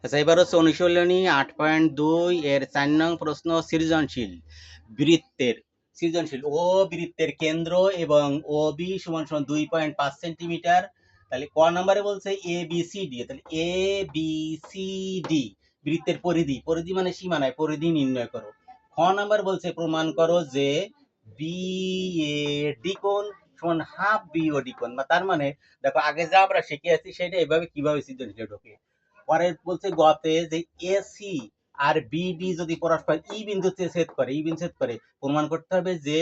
আচ্ছা, এবার হচ্ছে অনুশীলনী 8.2 এর 4 নং প্রশ্ন সৃজনশীল বৃত্তের সৃজনশীল ও বৃত্তের কেন্দ্র এবং ও বি সমান সমান 2.5 সেন্টিমিটার। তাহলে ক নম্বরে বলছে এ বি সি ডি, তাহলে এ বি সি ডি বৃত্তের পরিধি, পরিধি মানে সীমানায় পরিধি নির্ণয় করো। খ নাম্বার বলছে প্রমাণ করো যে বি এ ডি কোণ সমান হাফ বি ও ডি কোণ, বা তার মানে দেখো আগে যা আমরা শিখে আসছি সেটা এভাবে কিভাবে সৃজনশীল ঢোকে। পরে বলছে গতে যে এসি আর বিডি যদি পরস্পর ই বিন্দুতে ছেদ করে, ই বিন্দু ছেদ করে, প্রমাণ করতে হবে যে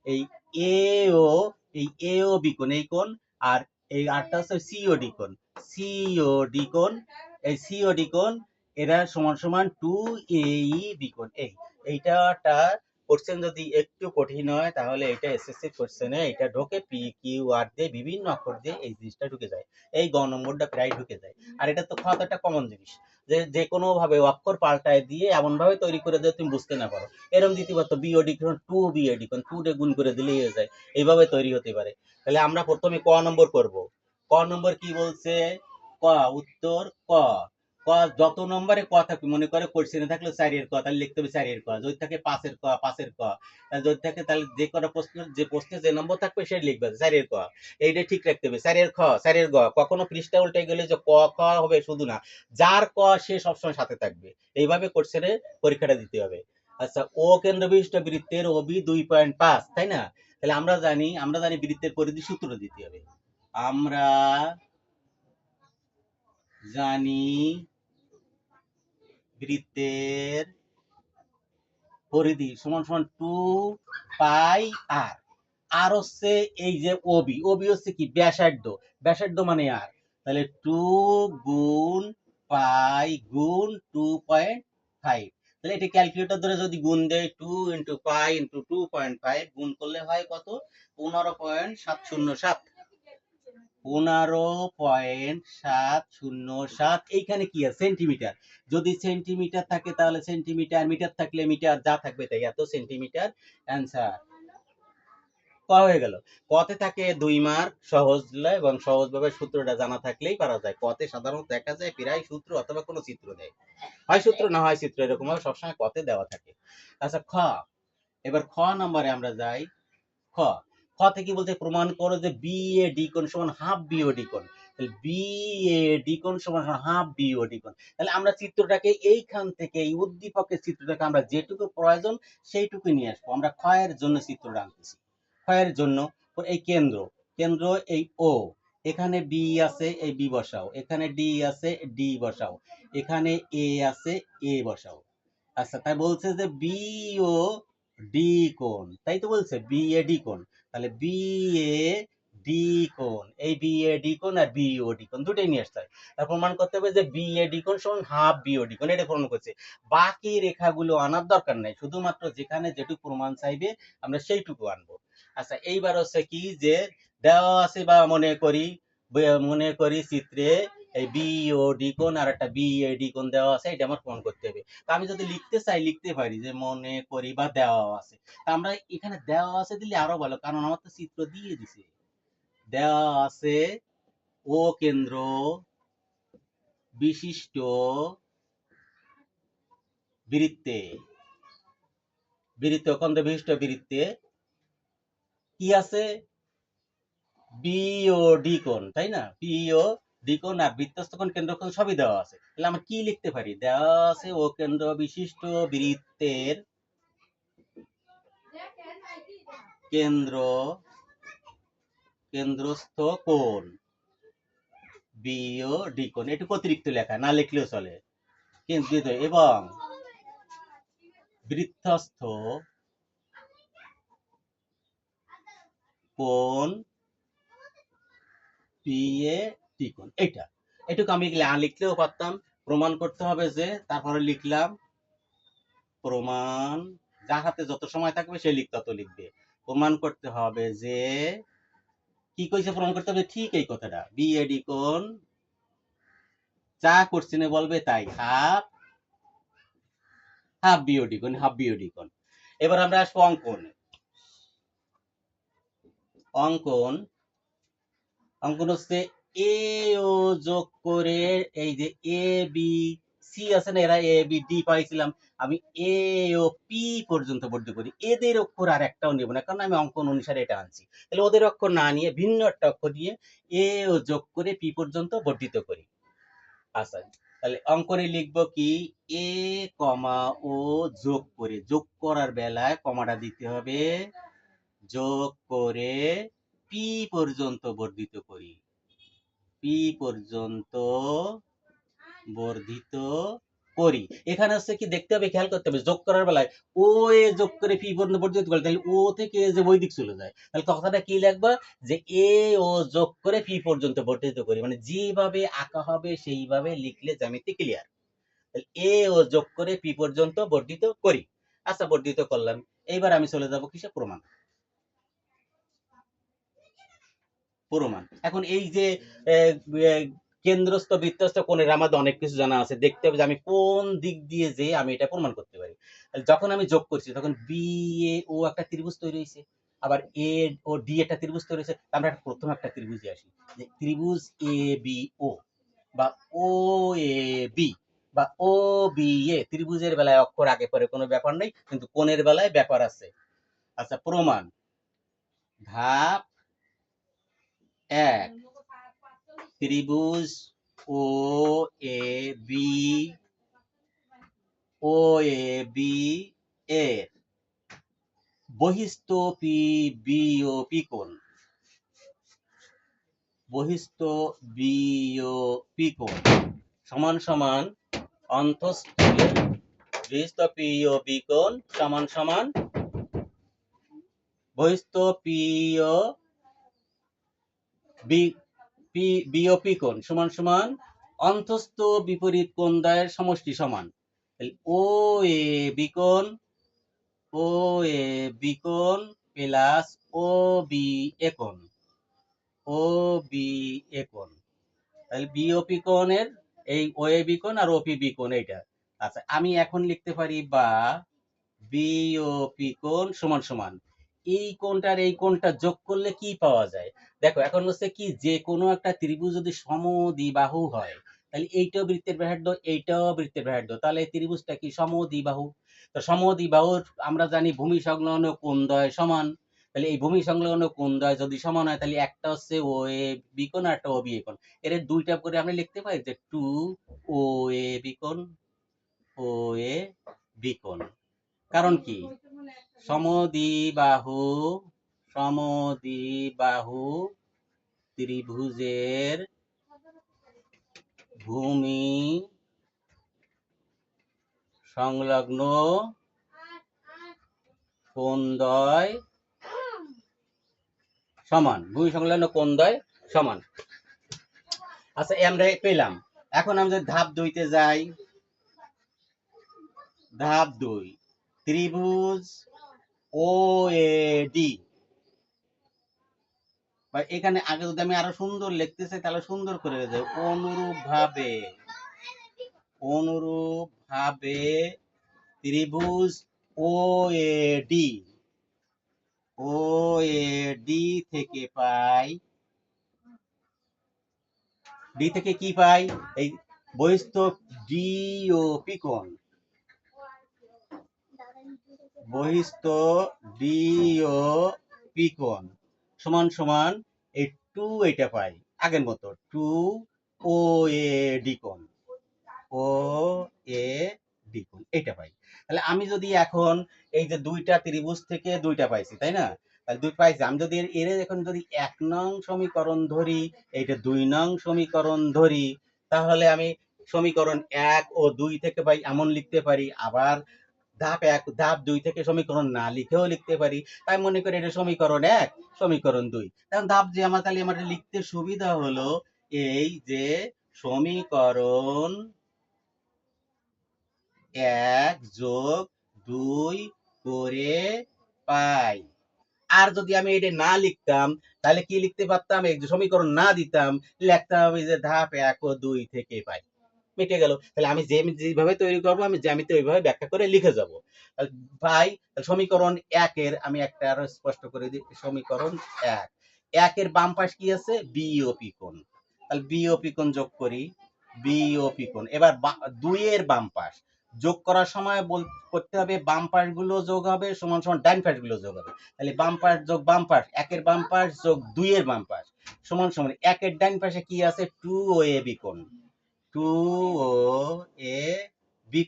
এই এ ও এই এ ও বি কোণ, এই কোণ, আর এই আরটা হচ্ছে সিও ডি কোণ, সিও ডি কোণ, এই সিও ডি কোণ এরা সমান সমান 2 বি কোণ। এইটাটা কোশ্চেন যদি একটু কঠিন হয় তাহলে এটা এসএসসি কোশ্চেনে এটা ঢোকে, পি কিউ আর দিয়ে বিভিন্ন অক্ষর দিয়ে এই জিনিসটা ঢুকে যায়, এই গ নম্বরটা প্রায় ঢুকে যায়। আর এটা তো খাওয়া একটা কমন জিনিস, যে যে কোনো ভাবে অক্ষর পাল্টায় দিয়ে এমন ভাবে তৈরি করে দিয়ে তুমি বুঝতে না পারো। এরকম দিতে পারতো বিওডি কোন 2 বিওডি কোন 2 ডে গুণ করে দিলেই হয়ে যায়, এইভাবে তৈরি হতে পারে। তাহলে আমরা প্রথমে ক নম্বর করব। ক নম্বর কি বলছে? ক, উত্তর ক। ক যত নম্বরে ক থাকবে, মনে করে কোশ্চেনে থাকলে 4 এর ক, তাহলে লিখতে হবে 4 এর ক। যদি থাকে 5 এর ক, 5 এর ক। তাহলে যদি থাকে তাহলে যে কটা প্রশ্ন, যে প্রশ্নে যে নম্বর থাকবে সেটা লিখবে 4 এর ক। এইটা ঠিক রাখতে হবে। 4 এর খ, 4 এর গ। কখনো পৃষ্ঠা উল্টে গেলে যে ক খ হবে শুধু না, যার ক সে সবসময় সাথে থাকবে। এইভাবে কোশ্চেনে পরীক্ষাটা দিতে হবে। আচ্ছা, ও কেন্দ্র বিশিষ্ট বৃত্তের ওবি 2.5, তাই না? তাহলে আমরা জানি বৃত্তের পরিধি সূত্র দিতে হবে। আমরা জানি বৃত্তের পরিধি সমান সমান 2 পাই আর। আর হচ্ছে এই যে ওবি, ওবি হচ্ছে কি ব্যাসার্ধ, ব্যাসার্ধ মানে আর। তাহলে 2 গুণ পাই গুণ 2.5। তাহলে এটা ক্যালকুলেটর ধরে যদি গুণ দেয় 2 ইন্টু পাই ইন্টু 2.5 গুণ করলে হয় কত? 15.707। 15.707। এইখানে কি আছে? সেন্টিমিটার। যদি সেন্টিমিটার থাকে তাহলে সেন্টিমিটার, মিটার থাকলে মিটার, যা থাকবে তাই, এত সেন্টিমিটার অ্যান্সার। ক হয়ে গেল। কতে থাকে 2 মার্ক, সহজ এবং সহজভাবে সূত্রটা জানা থাকলেই পারা যায়। কতে সাধারণত দেখা যায় প্রায় সূত্র অথবা কোনো চিত্র দেয়, হয় সূত্র না হয় চিত্র, এরকম ভাবে সবসময় কতে দেওয়া থাকে। আচ্ছা, খ। এবার খ নম্বরে আমরা যাই। খ, খ থেকে বলতে প্রমাণ করো যে বি এ ডি কোণ সমান হাফ বি ও ডি কোণ। তাহলে বি এ ডি কোণ সমান হাফ বি ও ডি কোণ। তাহলে আমরা চিত্রটাকে এইখান থেকে, এই উদ্দীপকের চিত্রটাকে আমরা যেটুকু প্রয়োজন সেইটুকু নিয়ে আসবো। আমরা ক্ষয়ের জন্য চিত্রটা আনতেছি। ক্ষয়ের জন্য এই কেন্দ্র, কেন্দ্র এই ও, এখানে বি আছে, এই বি বসাও, এখানে ডি আছে, ডি বসাও, এখানে এ আছে, এ বসাও। আচ্ছা, তাই বলছে যে বি ও ডি কোণ, তাই তো বলছে বি এ ডি কোণ। তাহলে বি এ ডি কোণ, এই বি এ ডি কোণ আর বি ও ডি কোণ দুটোই নিয়ে আসতে হয়। তার প্রমাণ করতে হবে যে বি এ ডি কোণ সমান হাফ বি ও ডি কোণ, এটা প্রমাণ করছে। বাকি রেখাগুলো আনার দরকার নাই, শুধুমাত্র যেখানে যেটুকু প্রমাণ চাইবে আমরা সেইটুকু আনবো। আচ্ছা, এইবার হচ্ছে কি যে দেওয়া আছে, বা মনে করি চিত্রে এই বি ও ডি কোণ আর একটা বি এ ডি কোণ দেওয়া আছে, এটা আমার প্রমাণ করতে হবে। তা আমি যদি লিখতে চাই লিখতে পারি, যে মনে করি বা দেওয়া আছে। তা আমরা এখানে দেওয়া আছে দিলে আরো ভালো, কারণ আমার তো চিত্র দিয়ে দিছে। দেওয়া আছে ও কেন্দ্র বিশিষ্ট বৃত্তে, বৃত্ত কেন্দ্র বিশিষ্ট বৃত্তে কি আছে? বি ও ডি কোণ, তাই না? বি ও ডি কোণ আর বৃত্তস্থ কোণ, কেন্দ্র কোণ সবই দেওয়া আছে। তাহলে আমরা কি লিখতে পারি? দেওয়া আছে ও কেন্দ্র বিশিষ্ট বৃত্তের কেন্দ্রস্থ কোণ বি ও ডি কোণ, এটুকু অতিরিক্ত লেখা না লিখলেও চলে, কিন্তু এবং বৃত্তস্থ কোণ পি এ ডি কোণ, এটুকু আমি লিখলেও পারতাম। প্রমাণ করতে হবে যে, তারপরে লিখলাম প্রমাণ, যার হাতে যত সময় থাকবে সে তত লিখবে। প্রমাণ করতে হবে যে, কি কইছে প্রমাণ করতে হবে? ঠিক এই কথাটা, বি এ ডি কোণ যা কোশ্চেনে বলবে তাই, হাফ হাফ বি ও ডি কোণ, হাফ বি ও ডি কোণ। এবার আমরা আসবো অঙ্কনে। অঙ্কন অঙ্কন হচ্ছে এ ও যোগ করে এই যে এ বি সি আছে না, এরা এ বি ডি পাইছিলাম, আমি এ ও পি পর্যন্ত বর্ধিত করি। এদের অক্ষর আর একটাও নেব না, কারণ আমি অঙ্কন অনুসারে এটা আনছি। তাহলে ওদের অক্ষর না নিয়ে ভিন্ন একটা অক্ষর নিয়ে এ ও যোগ করে পি পর্যন্ত বর্ধিত করি। আচ্ছা, তাহলে অঙ্কনে লিখবো কি, এ কমা ও যোগ করে, যোগ করার বেলায় কমাটা দিতে হবে, যোগ করে পি পর্যন্ত বর্ধিত করি, পি পর্যন্ত বর্ধিত করি। এখানে হচ্ছে কি দেখতে হবে, খেয়াল করতে হবে, যোগ করার বেলায় ও এ যোগ করে পি পর্যন্ত বর্ধিত করে, তাহলে ও থেকে যে ওই দিক চলে যায়, তাহলে কথাটা কি লিখবা, যে এ ও যোগ করে পি পর্যন্ত বর্ধিত করি, মানে যেভাবে আঁকা হবে সেইভাবে লিখলে জ্যামিতি ক্লিয়ার। তাহলে এ ও যোগ করে পি পর্যন্ত বর্ধিত করি। আচ্ছা, বর্ধিত করলাম, এইবার আমি চলে যাব কিসে, প্রমাণ। প্রমাণ। এখন এই যে কেন্দ্রস্থ বৃত্তস্থ কোণের আমাদের অনেক কিছু জানা আছে, দেখতে হবে যে আমি কোন দিক দিয়ে যে আমি এটা প্রমাণ করতে পারি। যখন আমি যোগ করছি তখন বি এ ও একটা ত্রিভুজ তৈরি হয়েছে, আবার এ ও ডি একটা ত্রিভুজ তৈরি হয়েছে। আমরা প্রথম একটা ত্রিভুজে আসি, যে ত্রিভুজ এ বি ও বা ও এ বি বা ও বি এ, ত্রিভুজের বেলায় অক্ষর আগে পরে কোনো ব্যাপার নেই, কিন্তু কোণের বেলায় ব্যাপার আছে। আচ্ছা, প্রমাণ। ধাপ 1, ত্রিভুজ ও এ বি এর বহিস্থ পি বি ও পি কোণ, বহিস্থ বি ও পি কোণ সমান সমান অন্তঃস্থ, বহিস্থ পি ও বি কোণ সমান সমান বহিস্থ পি ও বি ও পি কোণ সমান সমান অন্তঃস্থ বিপরীত কোণদ্বয়ের সমষ্টি সমান। ও এ বি কোণ, ও এ বি কোণ প্লাস ও বি এ কোণ, ও বি এ কোণ, তাহলে বি ও পি কোণের এই ও এ বি কোণ আর ও পি বি কোণ এইটা। আচ্ছা, আমি এখন লিখতে পারি বা বি ও পি কোণ সমান সমান এই কোণটার এই কোণটা যোগ করলে কি পাওয়া যায়। দেখো, এখন হচ্ছে কি, যে কোনো একটা ত্রিভুজ যদি সমদ্বিবাহু হয়, তাহলে এইটাও বৃত্তের ব্যাসার্ধ, এইটাও বৃত্তের ব্যাসার্ধ, তাহলে এই ত্রিভুজটা কি সমদ্বিবাহু। তো সমদ্বিবাহুর আমরা জানি ভূমি সংলগ্ন কোণদ্বয় সমান, তাহলে এই ভূমি সংলগ্ন কোণদ্বয় যদি সমান হয়, তাহলে একটা হচ্ছে ও এ বি কোণ আর একটা ও বি এ কোণ, এর দুইটা করে আমরা লিখতে পারি যে টু ও এ বি কোণ, ও এ বি কোণ। কারণ কি, সমদ্বিবাহু সমদ্বিবাহু ত্রিভুজের ভূমি সংলগ্ন কোণদ্বয় সমান, ভূমি সংলগ্ন কোণদ্বয় সমান। আচ্ছা, আমরা পেলাম। এখন আমি যদি ধাপ 2 তে যাই, ধাপ 2, ত্রিভুজ ও এ ডি, বা এখানে আগে যদি আমি আরো সুন্দর লিখতে চাই তাহলে সুন্দর করে দেব, অনুরূপ ভাবে ত্রিভুজ ও A D, O A D থেকে পাই, ডি থেকে কি পাই, এই বহিস্থ ডি ও পি কোণ, বহিস্থ ডি ও পি কোণ সমান সমান এই টু, এটা পাই আগের মতো, টু ও এ ডি কোণ, ও এ ডি কোণ এটা পাই। তাহলে আমি যদি এখন এই যে দুইটা ত্রিভুজ থেকে দুইটা পাইছি, তাই না, তাহলে দুই পাইছি, আমি যদি এর এখন যদি 1 নং সমীকরণ ধরি, এইটা 2 নং সমীকরণ ধরি, তাহলে আমি সমীকরণ 1 ও 2 থেকে পাই এমন লিখতে পারি, আবার ধাপ 1 ধাপ 2 থেকে সমীকরণ না লিখেও লিখতে পারি। তাই মনে করি এটা সমীকরণ 1 সমীকরণ 2। এখন ধাপ যে আমার তাহলে আমার লিখতে সুবিধা হলো এই যে সমীকরণ 1 যোগ 2 করে পাই। আর যদি আমি এটা না লিখতাম তাহলে কি লিখতে পারতাম, এই যে সমীকরণ না দিতাম, লিখতাম হবে যে ধাপ 1 ও 2 থেকে পাই, মিটে গেল। তাহলে আমি যেভাবে তৈরি করবো আমি জ্যামিতি ওইভাবে ব্যাখ্যা করে লিখে যাব। ভাই, সমীকরণ 1 এর আমি একটা আরো স্পষ্ট করে দিই, সমীকরণ 1 এর বাম পাশ কি আছে, বি ও পি কোণ, তাহলে বি ও পি কোণ যোগ করি, বিওপি কোণ। এবার 2 এর বাম পাশ যোগ করার সময় করতে হবে বাম পাশগুলো যোগ হবে সমান সমান ডান পাশগুলো যোগ হবে। তাহলে বাম পাশ যোগ বাম পাশ, 1 এর বাম পাশ যোগ 2 এর বাম পাশ সমান সমান 1 এর ডান পাশে কি আছে 2OAB কোণ, 2OAB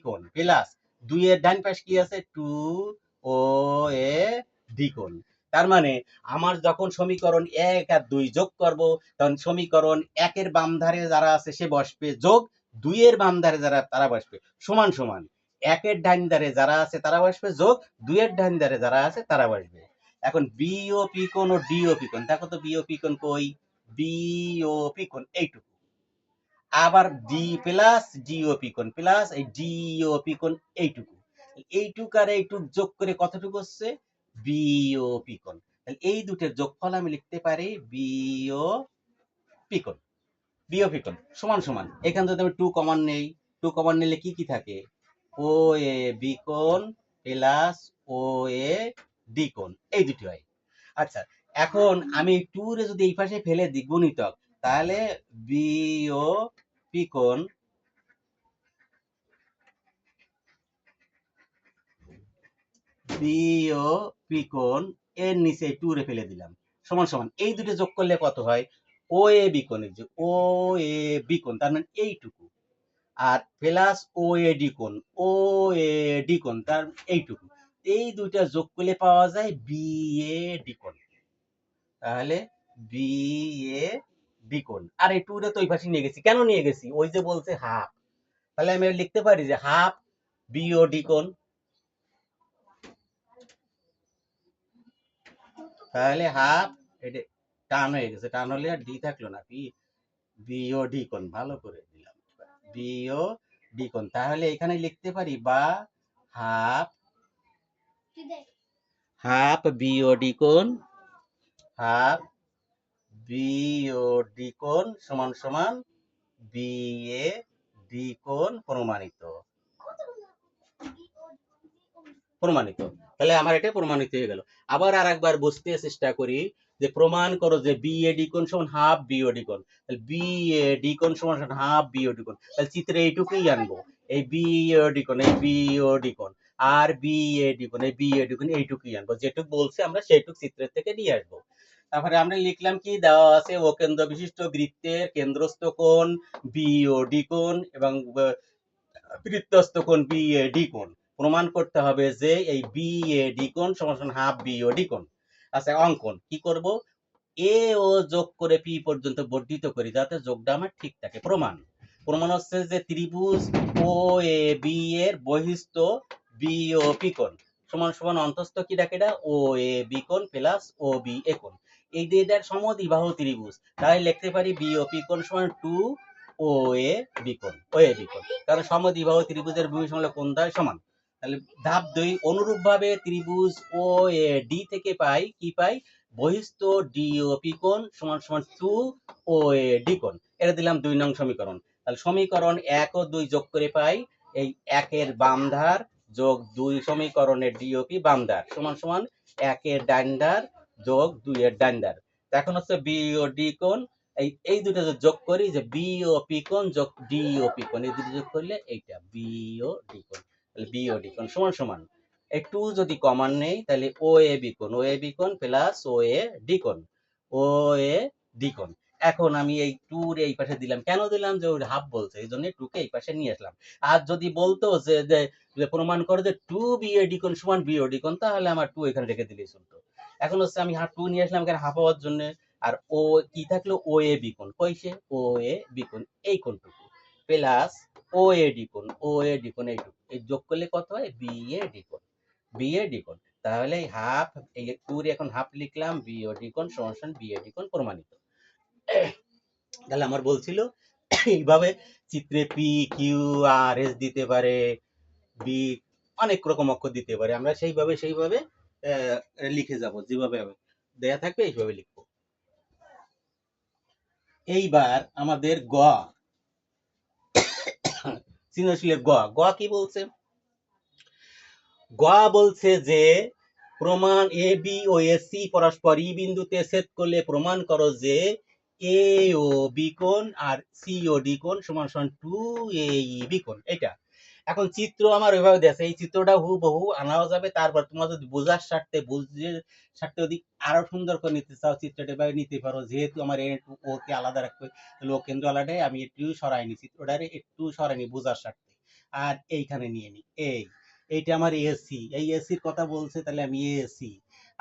কোণ প্লাস 2 এর ডান পাশে কি আছে 2OAD কোণ। তার মানে আমার যখন সমীকরণ 1 আর 2 যোগ করব তখন সমীকরণ 1 এর বাম ধারে যারা আছে সে বসবে যোগ 2 এর বাম ধারে যারা তারা বসবে সমান সমান 1 এর ডান ধারে যারা আছে তারা বসবে যোগ 2 এর ডান ধারে যারা আছে তারা বসবে। এখন বিওপি কোণ ও ডিওপি কোণ, দেখো তো বিওপি কোণ কই, বিওপি কোণ এইটুকু, আবার ডি প্লাস ডিওপি কোণ প্লাস এই ডিওপি কোণ এইটুকু, এইটুক আর এইটুক যোগ করে কতটুকু হচ্ছে বিওপি কোণ। তাহলে এই দুটোর যোগফল আমি লিখতে পারি বিওপি কোণ। বিওপি কোণ সমান সমান এখান থেকে আমি 2 কমন নেই, 2 কমন নিলে কি কি থাকে ওএবি কোণ প্লাস ওএডি কোণ, এই দুটি হয়। আচ্ছা এখন আমি 2 রে যদি এই পাশে ফেলে দিই গুণিতক, তাহলে বিওপি কোণ বিওপি কোণ এর নিচে 2 রে ফেলে দিলাম সমান সমান এই দুটো যোগ করলে কত হয় ওএবি কোণ, এই যে ওএবি কোণ তার মানে এইটুকু আর প্লাস ওএডি কোণ, ওএডি কোণ তার এইটুকু, এই দুইটা যোগ করলে পাওয়া যায় বিএডি কোণ। তাহলে বিএডি কোণ আর এই 2 রে তো ওই পাশে নিয়ে গেছি, কেন নিয়ে গেছি ওই যে বলছে হাফ, তাহলে আমি লিখতে পারি যে হাফ বিওডি কোণ। তাহলে হাফ এটা টান হয়ে গেছে, টান হলে আর ডি থাকলো না, বিওডি কোণ ভালো করে দিলাম বিওডি কোণ। তাহলে এখানে লিখতে পারি বা হাফ হাফ বিওডি কোণ, হাফ বিওডি কোণ সমান সমান বিএডি কোণ প্রমাণিত, প্রমাণিত। তাহলে আমার এটা প্রমাণিত হয়ে গেল। আবার আরেকবার বুঝতে চেষ্টা করি যে প্রমাণ করো যে বিএডি কোণ সমান হাফ বিওডি কোণ, তাহলে বিএডি কোণ সমান হাফ বিওডি কোণ, তাহলে চিত্রে এইটুকুই আনবো, এই বিওডি কোণ এই বিওডি কোণ আর বিএডি কোণ এই বিএডি কোণ এইটুকুই আনবো, যেটুক বলছে আমরা সেইটুক চিত্রের থেকে নিয়ে আসবো। তারপরে আমরা লিখলাম কি দেওয়া আছে ও কেন্দ্র বিশিষ্ট বৃত্তের কেন্দ্রস্থ কোণ বিওডি কোণ এবং বৃত্তস্থ কোণ বিএডি কোণ, প্রমাণ করতে হবে যে এই বিএডি কোণ সমান হাফ বিওডি কোণ। আচ্ছা অঙ্কন কি করব, এ ও যোগ করে পি পর্যন্ত বর্ধিত করি যাতে যোগটা আমার ঠিক থাকে। প্রমাণ, প্রমাণ হচ্ছে যে ত্রিভুজ ও এ বি এর বহিস্থ বিওপি কোণ সমান সমান অন্তস্থ কি ডাকে এটা ও এ বি কোণ প্লাস ও বি এ কোণ, এই যে এটার সমদ্বিবাহু ত্রিভুজ, তাই লিখতে পারি বিওপি কোণ সমান 2 ও এ বি কোণ, ও এ বি কোণ, কারণ সমদ্বিবাহু ত্রিভুজের ভূমি সংলগ্ন কোণ দ্বয় সমান। তাহলে ধাপ 2 অনুরূপভাবে ত্রিভুজ ও এ ডি থেকে পাই কি পাই বহিস্থ ডিওপি কোণ সমান সমান 2 ও এ ডি কোণ, এটা দিলাম 2 নং সমীকরণ। তাহলে সমীকরণ 1 ও 2 যোগ করে পাই এই 1 এর বাম ধার যোগ 2 সমীকরণের ডিওপি বাম ধার সমান সমান 1 এর ডান ধার যোগ 2 এর ডান ধার। এখন হচ্ছে বি ও ডি কোণ, এই দুটো যোগ করি যে বিওপি কোণ যোগ ডিওপি কোণ, এই দুটো যোগ করলে এইটা বিওডি কোণ, তাহলে বিওডি কোণ সমান সমান এই 2 যদি কমন নেই তাহলে ও এ বি কোণ, ও এ বি কোণ প্লাস ও এ ডি কোণ, ও এ ডি কোণ। এখন আমি এই 2 রে এই পাশে দিলাম, কেন দিলাম যে ওই হাফ বলছে এই জন্য 2 কে এই পাশে নিয়ে আসলাম। আর যদি বলতো যে প্রমাণ করে যে 2 বিএডি কোণ সমান বিওডি কোণ, তাহলে আমার 2 এখানে রেখে দিলেই চলতো। এখন হচ্ছে আমি 2 নিয়ে আসলাম এখানে হাফ হওয়ার জন্য, আর ও কি থাকলো ও এ বি কোণ, কইছে ও এ বি কোণ এই কোণটুকু প্লাস ও এ ডি কোণ, ও এ ডি কোণ এইটুকু, এই যোগ করলে কত হয় বি এ ডি কোণ, বি এ ডি কোণ। তাহলে হাফ এই 2 রে এখন হাফ লিখলাম বিওডি কোণ সমান সমান বিএডি কোণ প্রমাণিত। তাহলে আমার বলছিল এইভাবে চিত্রে পি কিউ আর এস দিতে পারে, বি অনেক রকম অক্ষর দিতে পারে, আমরা সেইভাবে লিখে যাব, যেভাবে দেয়া থাকবে এইভাবে লিখবো। এইবার আমাদের গ সৃজনশীলের গ, গ কি বলছে, গ বলছে যে প্রমাণ A B O A C পরস্পর ই বিন্দুতে ছেদ করলে প্রমাণ করো যে এ ও বি কোণ আর সি ও ডি কোণ সমান সমান 2AE বি কোণ। এটা এখন চিত্র আমার ওইভাবে দেওয়া আছে, এই চিত্রটা হুবহু আনাও যাবে। তারপর তোমার যদি বোঝার স্বার্থে বুঝে স্বার্থে যদি আরো সুন্দর করে নিতে চাও চিত্রটা এভাবে নিতে পারো। যেহেতু আমার ও কে আলাদা রাখতে, লো কেন্দ্র আলাদা, আমি একটু সরাইনি চিত্রটারে, একটু সরাইনি বোঝার স্বার্থে। আর এইখানে নিয়ে নি এইটা আমার এসি, এই এসির কথা বলছে, তাহলে আমি এসি।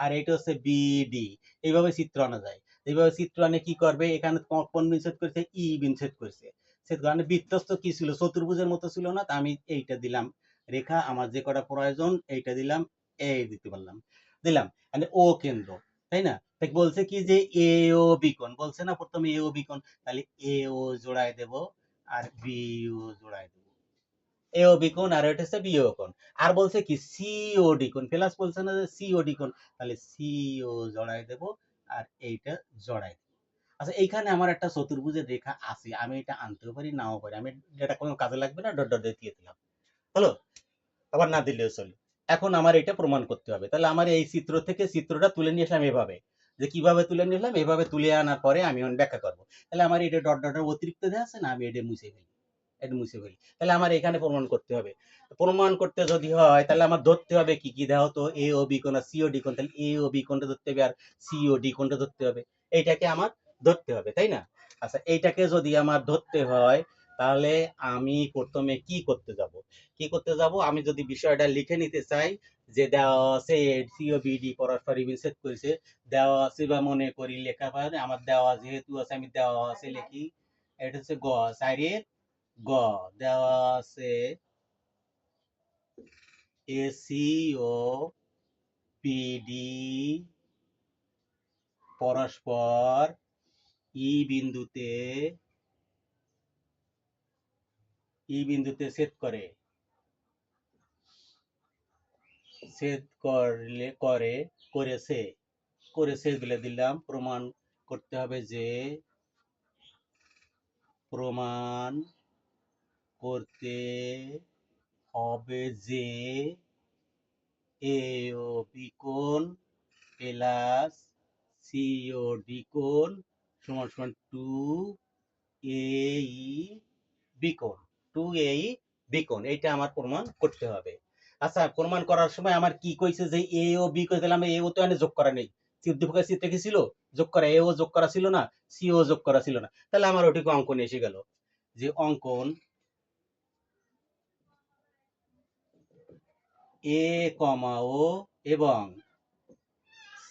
আর এটা হচ্ছে বিডি। এইভাবে চিত্র আনা যায়। এইভাবে চিত্র আনে কি করবে, এখানে কোন বিচ্ছেদ করেছে, ই বিচ্ছেদ করেছে। সে কারণে বৃত্তস্থ কি ছিল, চতুর্ভুজের মতো ছিল না, তা আমি এইটা দিলাম রেখা, আমার যে কটা প্রয়োজন এইটা দিলাম, এই দিতে পারলাম, দিলাম মানে ও কেন্দ্র, তাই না? তাই বলছে কি যে এ ও বি কোণ, বলছে না প্রথমে এ ও বি কোণ, তাহলে এ ও জোড়ায় দেব আর বি ও জোড়ায় দেব, এ ও বি কোণ আর এটা হচ্ছে বি ও কোণ। আর বলছে কি সি ও ডি কোণ, প্লাস বলছে না যে সি ও ডি কোণ, তাহলে সি ও জোড়ায় দেব আর এইটা জোড়ায় দেব। আচ্ছা, এইখানে আমার একটা চতুর্ভুজের রেখা আছে, আমি এটা আনতেও পারি নাও পারি, আমি এটা কোনো কাজে লাগবে না, ডট ডট দিয়ে দিলাম, হলো। আবার না দিলেও চলে। এখন আমার এটা প্রমাণ করতে হবে, তাহলে আমার এই চিত্র থেকে চিত্রটা তুলে নিয়ে আসলাম এভাবে, যে কিভাবে তুলে নিলাম, এভাবে তুলে আনার পরে আমি ব্যাখ্যা করবো। তাহলে আমার এটা ডট ডটের অতিরিক্ত দেওয়া আছে না, আমি এটা মুছে ফেলি, এটা মুছে ফেলি। তাহলে আমার এখানে প্রমাণ করতে হবে। প্রমাণ করতে যদি হয় তাহলে আমার ধরতে হবে কি কি, দেখো তো এ ও বি কোণ আর সি ও ডি কোণ, তাহলে এ ও বি কোণটা ধরতে হবে আর সি ও ডি কোণটা ধরতে হবে, এইটাকে আমার ধরতে হবে, তাই না? আচ্ছা, এইটাকে যদি আমার ধরতে হয় তাহলে আমি প্রথমে কি করতে যাব, কি করতে যাব, আমি যদি বিষয়টা লিখে নিতে চাই, যে দেওয়া আছে সি ও বি ডি পরস্পর বিচ্ছেদ করেছে, দেওয়া আছে বা মনে করি লেখা পারে আমার দেওয়া যেহেতু আছে, আমি দেওয়া আছে লিখি, এটা হচ্ছে গ সাইডের গ, দেওয়া আছে এসি ও পিডি পরস্পর ই বিন্দুতে ছেদ করে, ছেদ করলে করেছে, করেছে বলে দিলাম। প্রমাণ করতে হবে যে, প্রমাণ করতে হবে যে এ ও বি কোণ প্লাস সি ও ডি কোণ সমান সমান 2AE বি কোণ, 2AE বি কোণ, এইটা আমার প্রমাণ করতে হবে। আচ্ছা, প্রমাণ করার সময় আমার কি কইছে, যে এ ও বি কই দিলাম, এ ও তো এনে যোগ করা নেই, উদ্দীপকের চিত্রে কি ছিল, যোগ করা, এ ও যোগ করা ছিল না, সি ও যোগ করা ছিল না, তাহলে আমার ওটিকে অঙ্কন এসে গেল, যে অঙ্কন এ কমা ও এবং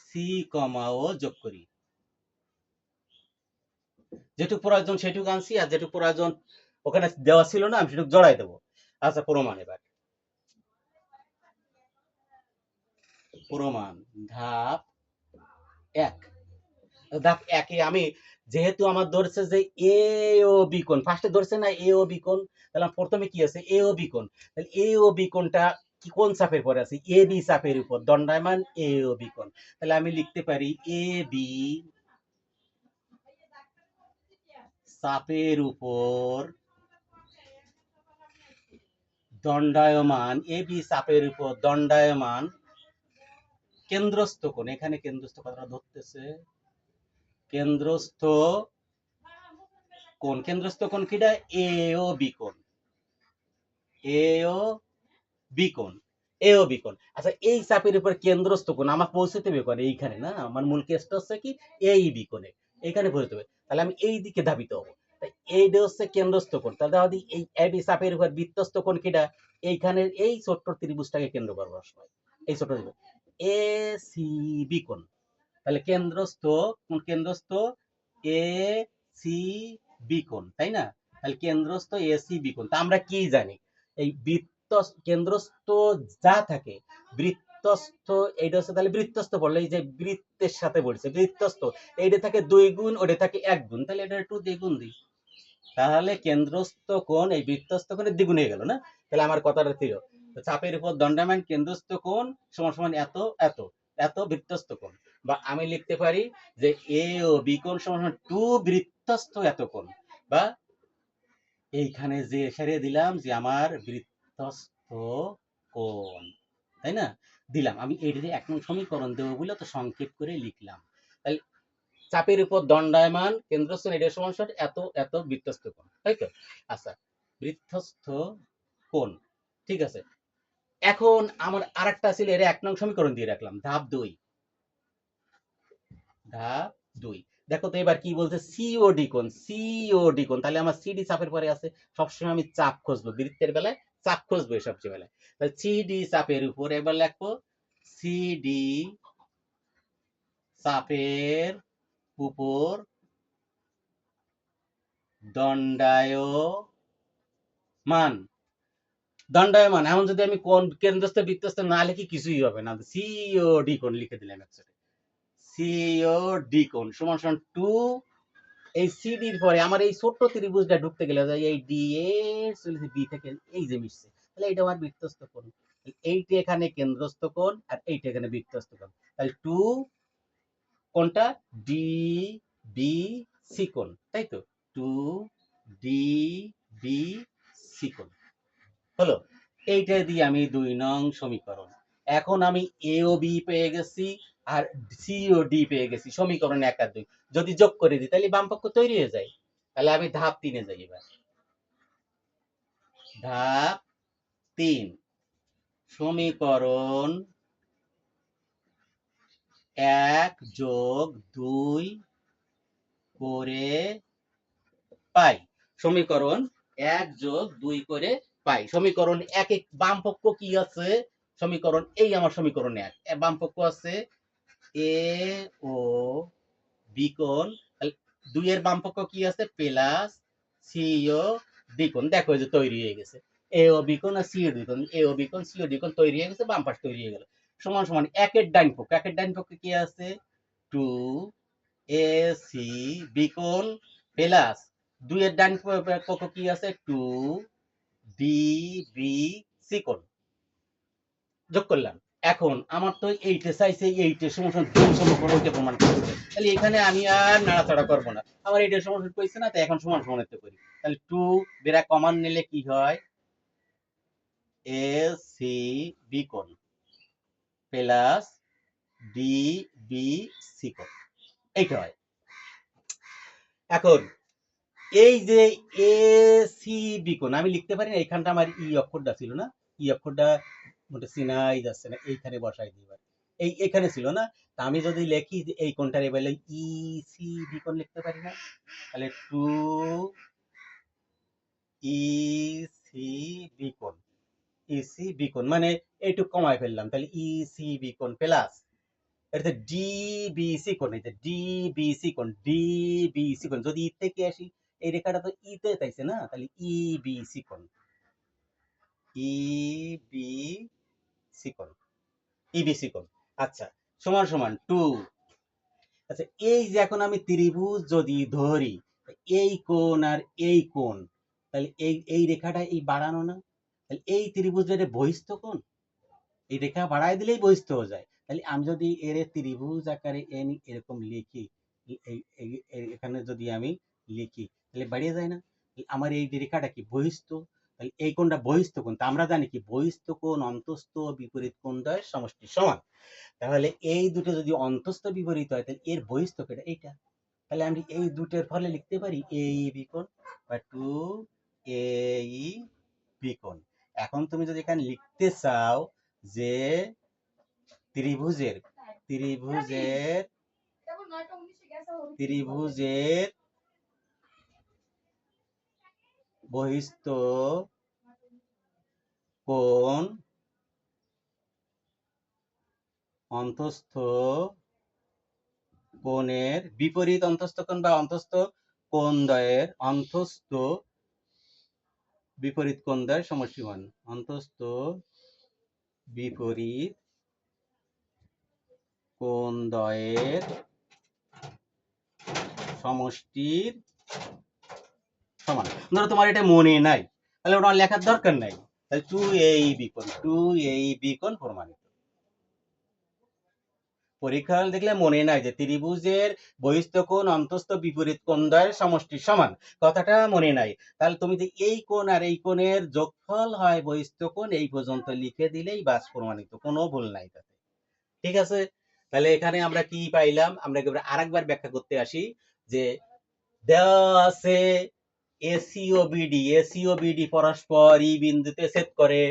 সি কমা ও যোগ করি, যেটুকু প্রয়োজন সেটুকু আনছি, আর যেটুকু প্রয়োজন ওখানে দেওয়া ছিল না আমি সেটুকু জড়াই দেবো। আচ্ছা, প্রমাণ এবার প্রমাণ ধাপ 1। ধাপ 1 এ আমি, যেহেতু আমার ধরছে যে এ ও বি কোণ, ফার্স্টে ধরছে না এ ও বি কোণ, তাহলে প্রথমে কি আছে এ ও বি কোণ, তাহলে এ ও বি কোণটা কি কোন চাপের পরে আছে, এ বি চাপের উপর, দণ্ডায়মান এ ও বি কোণ, তাহলে আমি লিখতে পারি এ বি চাপের উপর দণ্ডায়মান, এ বি চাপের উপর দণ্ডায়মান কেন্দ্রস্থ কোণ, এখানে কেন্দ্রস্থ কথাটা ধরতেছে, কেন্দ্রস্থ কোণ, কেন্দ্রস্থ কোণ কিটা, এ ও বি কোণ, এ ও বি কোণ, এ ও বি কোণ। আচ্ছা, এই চাপের উপর কেন্দ্রস্থ কোণ আমাকে পৌঁছতে হবে কোণ, এইখানে না, আমার মূল কেসটা হচ্ছে কি এই বি কোণে, এইখানে পৌঁছতে হবে, তাহলে আমি এই দিকে ধাবিত হবো, তাই এইটা হচ্ছে কেন্দ্রস্থ কোণ। তাহলে যদি এই এ বি চাপের উপর বৃত্তস্থ কোণ কিটা, এইখানে এই ছোট্ট ত্রিভুজটাকে কেন্দ্র করবার সময়, এই ছোট এ সি বি কোণ, তাহলে কেন্দ্রস্থ কোন, কেন্দ্রস্থ এ সি বি কোণ, তাই না? তাহলে কেন্দ্রস্থ এ সি বি কোণ, তা আমরা কি জানি, এই বৃত্ত কেন্দ্রস্থ যা থাকে, বৃত্তস্থ এইটা হচ্ছে, তাহলে বৃত্তস্থ বললে এই যে বৃত্তের সাথে বলছে বৃত্তস্থ, এইটা থাকে 2 গুণ, ওটা থাকে 1 গুণ, তাহলে এটা একটু দ্বিগুণ দিই, তাহলে কেন্দ্রস্থ কোণ এই বৃত্তস্থ কোণের দ্বিগুণ হয়ে গেল না? তাহলে আমার কথাটা ছিল চাপের উপর দণ্ডায়মান কেন্দ্রস্থ কোণ সমান সমান এত এত এত বৃত্তস্থ কোণ, বা আমি লিখতে পারি যে এ ও বি কোণ সমান সমান 2 বৃত্তস্থ এত কোণ, বা এইখানে যে সেরে দিলাম যে আমার বৃত্তস্থ কোণ, তাই না? দিলাম, আমি এটাকে 1 নং সমীকরণ দেবো বলে তো সংক্ষেপ করে লিখলাম। তাহলে চাপের উপর দণ্ডায়মান কেন্দ্রস্থ এটা সমান এত এত বৃত্তস্থ কোণ, তাই তো? আচ্ছা, বৃত্তস্থ কোণ, ঠিক আছে। এখন আমার আরেকটা ছিল, এর 1 নং সমীকরণ দিয়ে রাখলাম, ধাপ 2। ধাপ 2 দেখো তো এবার কি বলছে, সিওডি কোণ, সিওডি কোণ। তাহলে আমার সিডি চাপের পরে আছে, সবসময় আমি চাপ খুঁজবো, বৃত্তের বেলায় চাপ খুঁজবো সবচেয়ে বেলায়। তাহলে সিডি চাপের উপর এবার লিখবো সিডি চাপের উপর দণ্ডায়মান, দণ্ডায়মান। এখন যদি আমি কোন কেন্দ্রস্থ বৃত্তস্থ না লিখি কিছুই হবে না, সিওডি কোণ লিখে দিলাম একসাথে। সিওডি কোণ সমান সমান 2, এই সিডির পরে আমার এই ছোট্ট ত্রিভুজটা ঢুকতে গেলে এই ডি এ চলেছে বি থেকে এই যে মিশছে, তাহলে এটা আমার বৃত্তস্থ কোণ। এইটা এখানে কেন্দ্রস্থ কোণ আর এইটা এখানে বৃত্তস্থ কোণ। তাহলে 2 কোণটা ডি বি সি কোণ, তাই তো? 2 ডি বি সি কোণ হলো। এইটা দিয়ে আমি 2 নং সমীকরণ। এখন আমি এ ও বি পেয়ে গেছি আর সি ও ডি পেয়ে গেছি, সমীকরণ 1 আর 2 যদি যোগ করে দিই তাহলে বাম পক্ষ তৈরি হয়ে যায়। তাহলে আমি ধাপ 3-এ যাই এবার। ধাপ 3, সমীকরণ 1 যোগ 2 করে পাই। সমীকরণ 1 যোগ 2 করে পাই। সমীকরণ 1 এ বাম পক্ষ কি আছে? সমীকরণ এই আমার সমীকরণ 1 বাম পক্ষ আছে এ ও বি কোণ, 2 এর বাম পক্ষ কি আছে? প্লাস সি ও ডি কোণ। দেখো এই যে তৈরি হয়ে গেছে, এ ও বি কোণ আর সি ও ডি কোণ, এ ও বি কোণ সি ও ডি কোণ তৈরি হয়ে গেছে, বাম পাশ তৈরি হয়ে গেল। সমান সমান 1 এর ডান পক্ষ, 1 এর ডান পক্ষে কি আছে? 2 এ সি বি কোণ প্লাস 2 এর ডান পক্ষ কি আছে? 2 ডি বি সি কোণ যোগ করলাম। এখন আমার তো এইটা চাইছে, এইটা সমান 2 সমকোণ ওইটা প্রমাণ করতে, তাহলে এখানে আমি আর নাড়াচাড়া করবো না, আমার এইটা সমান কইছে না, তাই এখন সমান সমান করি। তাহলে 2 বেরা কমান নিলে কি হয়? এ সি বি কোণ প্লাস ডি বি সি কোণ, এইটা হয়। এখন এই যে এ সি বি কোণ আমি লিখতে পারি না, এইখানটা আমার ই অক্ষরটা ছিল না, ই অক্ষরটা মোটে চিনাই যাচ্ছে না, এইখানে বসাই দিই। এই এখানে ছিল না, তা আমি যদি লিখি যে এই কোণটার এবার ই সি বি কোণ লিখতে পারি না, তাহলে 2 ই সি বি কোণ, ই সি বি কোণ মানে এইটুকু কমাই ফেললাম, তাহলে ই সি বি কোণ প্লাস এটা ডি বি সি কোণ, এই যে ডি বি সি কোণ, ডি বি সি কোণ যদি ই থেকে আসি, এই রেখাটা তো ই তে তাইছে না, তাহলে ই বি সি কোণ, ই বি সি কোণ, ই বি সি কোণ। আচ্ছা, সমান সমান 2। আচ্ছা, এই যে এখন আমি ত্রিভুজ যদি ধরি, এই কোণ আর এই কোণ, তাহলে এই রেখাটা এই বাড়ানো না, তাহলে এই ত্রিভুজের বহিস্থ কোণ, এই রেখা বাড়াই দিলেই বহিস্থ হয়ে যায়। তাহলে আমি যদি এর ত্রিভুজ আকারে এরকম লিখি, এখানে যদি আমি লিখি তাহলে বাড়িয়ে যায় না, আমার এই রেখাটা কি বহিস্থ, তাহলে এই কোণটা বহিস্থ কোণ, তা আমরা জানি কি বহিস্থ কোণ অন্তস্থ বিপরীত কোণ দ্বয়ের সমষ্টি সমান। তাহলে এই দুটো যদি অন্তস্থ বিপরীত হয় তাহলে এর বহিস্থ কোণ এইটা, তাহলে আমি এই দুটোর ফলে লিখতে পারি এ বি কোণ বা 2 এ বি কোণ। এখন তুমি যদি এখানে লিখতে চাও যে ত্রিভুজের ত্রিভুজের ত্রিভুজের বহিস্থ কোণ অন্তস্থ কোণের বিপরীত অন্তস্থ কোণ বা অন্তস্থ কোণ দ্বয়ের অন্তস্থ বিপরীত কোণ দ্বয়ের সমষ্টিমান, অন্তস্থ বিপরীত কোণ দ্বয়ের সমষ্টির সমান। ধরো তোমার এটা মনে নাই, তাহলে ওটা লেখার দরকার নাই, তাহলে 2 এ বি কোণ, 2 এ বি কোণ প্রমাণিত। পরীক্ষা হলে দেখলে মনে নাই যে ত্রিভুজের বহিস্থ কোণ অন্তস্থ বিপরীত কোণ দ্বয়ের সমষ্টি সমান, কথাটা মনে নাই, তাহলে তুমি যে এই কোণ আর এই কোণের যোগফল হয় বহিস্থ কোণ, এই পর্যন্ত লিখে দিলেই বাস প্রমাণিত, কোনো ভুল নাই তাতে। ঠিক আছে, তাহলে এখানে আমরা কি পাইলাম, আমরা একেবারে আরেকবার ব্যাখ্যা করতে আসি যে দেওয়া আছে এসিও বিডি পরস্পর ই বিন্দুতে ছেদ করে,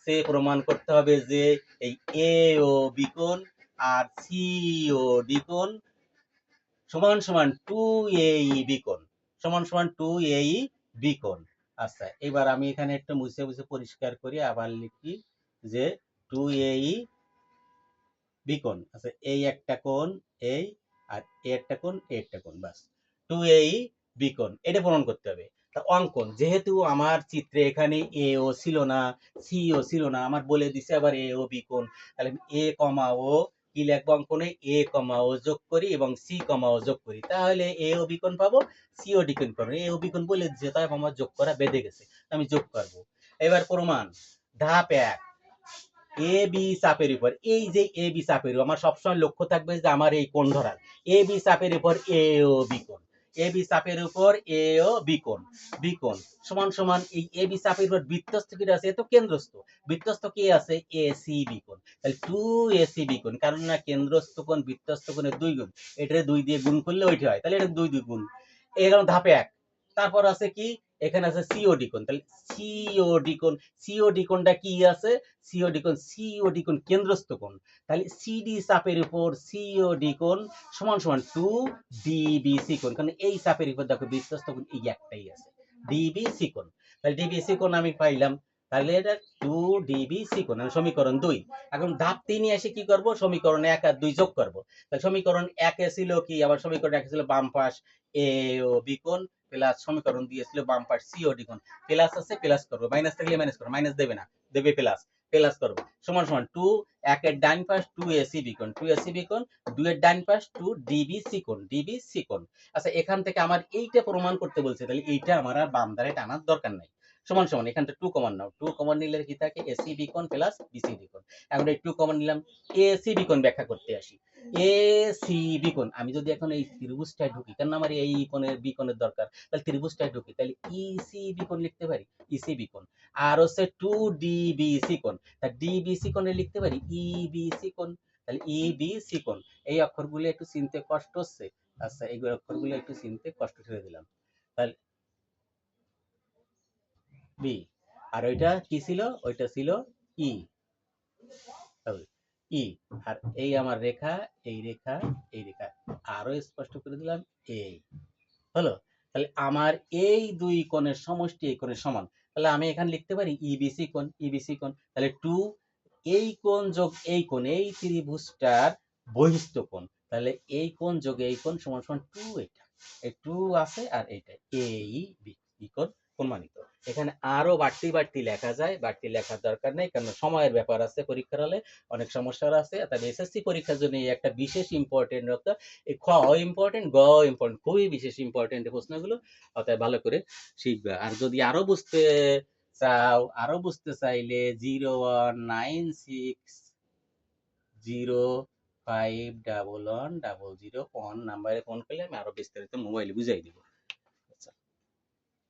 সে প্রমাণ করতে হবে যে এই এ ও বি কোণ আর সি ও ডি কোণ সমান সমান 2AE বি কোণ, সমান সমান 2AE বি কোণ। আচ্ছা, এবার আমি এখানে একটু মুছে মুছে পরিষ্কার করি, আবার লিখি যে 2AE বি কোণ। আচ্ছা, এই একটা কোণ, এই আর এই একটা কোণ, এই একটা কোণ, বাস 2AE বি কোণ, এটা প্রমাণ করতে হবে। তা অঙ্কন যেহেতু আমার চিত্রে এখানে এ ও ছিল না, সি ও ছিল না, আমার বলে দিছে আবার এ ও বি কোণ, তাহলে আমি এ কমা ও কি লিখবো অঙ্কনে, এ কমা ও যোগ করি এবং সি কমা ও যোগ করি, তাহলে এ ও বি কোণ পাবো, সি ও ডি কোণ পাবো। এ ও বি কোণ বলে দিচ্ছে, তাই আমার যোগ করা বেঁধে গেছে, আমি যোগ করবো। এবার প্রমাণ ধাপ 1, এ বি চাপের উপর, এই যে এ বি চাপের উপর আমার সবসময় লক্ষ্য থাকবে যে আমার এই কোণ ধরার, এ বি চাপের উপর এ ও বি কোণ, এ বি চাপের উপর এ ও বি কোণ, বি কোণ সমান সমান এই এ বি চাপের উপর বৃত্তস্থ কি আছে, এ তো কেন্দ্রস্থ, বৃত্তস্থ কি আছে এ সি বি কোণ, তাহলে 2AC বি কোণ, কারণ না কেন্দ্রস্থ কোণ বৃত্তস্থ কোণের 2 গুণ, এটারে 2 দিয়ে গুণ করলে ওইটা হয়, তাহলে এটা 2 2 গুণ। এরকম ধাপে 1। তারপর আছে কি, এখানে আছে সিওডি কোণ, তাহলে সিওডি কোণ, সিওডি কোণটা কি আছে, সিওডি কোণ, সিওডি কোণ কেন্দ্রস্থ কোণ, তাহলে সিডি চাপের উপর সিওডি কোণ সমান সমান 2DBC কোণ, কারণ এই চাপের উপর দেখো বৃত্তস্থ কোণ এই একটাই আছে, ডিবিসি কোণ। তাহলে ডিবিসি কোণ আমি পাইলাম, তাহলে এটা 2DBC কোণ, সমীকরণ 2। এখন ধাপ 3 এ এসে কি করব, সমীকরণ 1 আর 2 যোগ করব। তাহলে সমীকরণ 1 এ ছিল কি, আবার সমীকরণ 1 ছিল বাম পাশ এ ও বি কোণ প্লাস সমীকরণ দিয়েছিল বাম পাশ সি ও ডি কোণ, প্লাস আছে প্লাস করব, মাইনাস থাকলে মাইনাস করব, মাইনাস দেবে না, দেবে প্লাস, প্লাস করব সমান সমান 2, 1 এর ডান পাশ 2AC বি কোণ, 2AC বি কোণ, 2 এর ডান পাশ 2DBC কোণ, ডিবিসি কোণ। আচ্ছা, এখান থেকে আমার এইটা প্রমাণ করতে বলছে, তাহলে এইটা আমার আর বাম ধারে টানার দরকার নাই, সমান সমান এখানটা 2 কমন নাও, 2 কমন নিলে কি থাকে এসি বি কোণ প্লাস বিসি বি কোণ। এখন এই 2 কমন নিলাম, এসি বি কোণ ব্যাখ্যা করতে আসি। এসি বি কোণ, আমি যদি এখন এই ত্রিভুজটায় ঢুকি, কারণ আমার এই কোণের বি কোণের দরকার, তাহলে ত্রিভুজটায় ঢুকি, তাহলে ইসি বি কোণ লিখতে পারি, ইসি বি কোণ। আর হচ্ছে 2DBC কোণ, তা ডিবিসি কোণে লিখতে পারি ইবিসি কোণ, তাহলে ইবিসি কোণ। এই অক্ষরগুলো একটু চিনতে কষ্ট হচ্ছে, আচ্ছা এই অক্ষরগুলো একটু চিনতে কষ্ট ছেড়ে দিলাম, তাহলে বি, আর ওইটা কি ছিল, ওইটা ছিল ই, ই, আর এই আমার রেখা, এই রেখা, এই রেখা আরো স্পষ্ট করে দিলাম, এই হলো। তাহলে আমার এই দুই কোণের সমষ্টি এই কোণের সমান, তাহলে আমি এখানে লিখতে পারি ইবিসি কোণ, ইবিসি কোণ, তাহলে 2 এই কোণ যোগ এই কোণ, এই ত্রিভুজটার বহিস্থ কোণ, তাহলে এই কোণ যোগ এই কোণ সমান সমান 2, এটা এই 2 আছে আর এইটা এই বি কোণ প্রমাণিত। এখানে আরো বাড়তি বাড়তি লেখা যায়, বাড়তি লেখার দরকার নেই, কারণ সময়ের ব্যাপার আছে, পরীক্ষার হলে অনেক সমস্যা আছে, তাই এসএসসি পরীক্ষার জন্য এই একটা বিশেষ ইম্পর্টেন্ট, এই খ ইম্পর্টেন্ট, গ ইম্পর্টেন্ট, খুবই বিশেষ ইম্পর্টেন্ট প্রশ্নগুলো, অতএব ভালো করে শিখবে। আর যদি আরো বুঝতে চাও, আরো বুঝতে চাইলে 01960511001 নাম্বারে ফোন করলে আমি আরো বিস্তারিত মোবাইলে বুঝাই দিব।